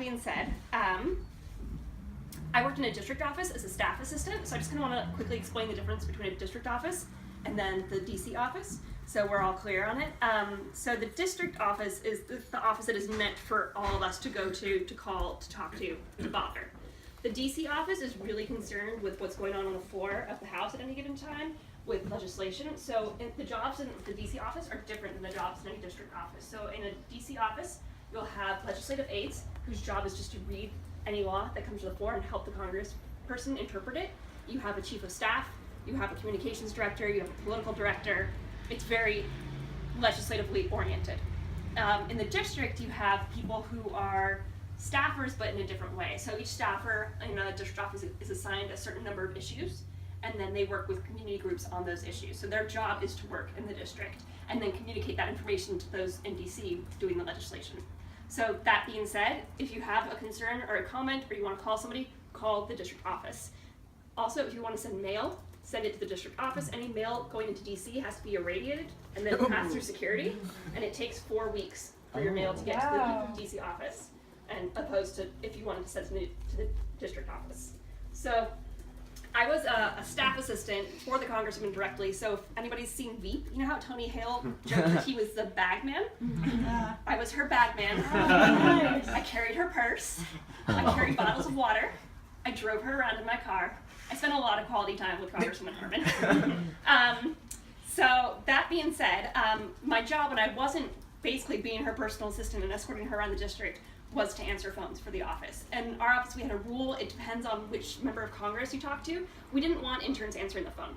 being said, I worked in a district office as a staff assistant, so I just kind of want to quickly explain the difference between a district office and then the DC office, so we're all clear on it. So the district office is the office that is meant for all of us to go to call, to talk to bother. The DC office is really concerned with what's going on the floor of the House at any given time with legislation. So the jobs in the DC office are different than the jobs in any district office. So in a DC office, you'll have legislative aides whose job is just to read any law that comes to the floor and help the Congress person interpret it. You have a chief of staff, you have a communications director, you have a political director. It's very legislatively oriented. In the district, you have people who are staffers, but in a different way. So each staffer in a district office is assigned a certain number of issues, and then they work with community groups on those issues. So their job is to work in the district and then communicate that information to those in DC doing the legislation. So that being said, if you have a concern or a comment or you want to call somebody, call the district office. Also, if you want to send mail, send it to the district office. Any mail going into DC has to be irradiated and then pass through security, and it takes 4 weeks for your mail to get to the DC office, and opposed to if you wanted to send it to the district office. So I was a staff assistant for the congressman directly, so if anybody's seen Veep, you know how Tony Hale joked that he was the bag man? I was her bag man. I carried her purse. I carried bottles of water. I drove her around in my car. I spent a lot of quality time with Congresswoman Herman. So that being said, my job when I wasn't basically being her personal assistant and escorting her around the district was to answer phones for the office. And our office, we had a rule, it depends on which member of Congress you talk to. We didn't want interns answering the phone.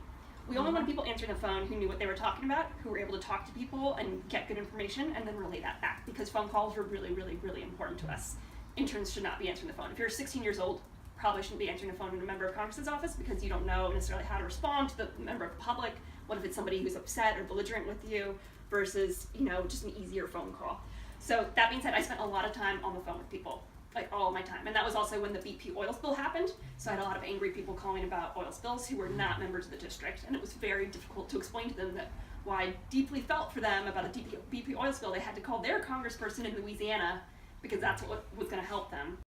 We only wanted people answering the phone who knew what they were talking about, who were able to talk to people and get good information and then relay that back, because phone calls were really, really, really important to us. Interns should not be answering the phone. If you're 16 years old, probably shouldn't be answering the phone in a member of Congress's office because you don't know necessarily how to respond to the member of the public. What if it's somebody who's upset or belligerent with you versus, just an easier phone call. So that being said, I spent a lot of time on the phone with people, like all of my time. And that was also when the BP oil spill happened. So I had a lot of angry people calling about oil spills who were not members of the district. And it was very difficult to explain to them that why I deeply felt for them about a BP oil spill. They had to call their congressperson in Louisiana because that's what was going to help them.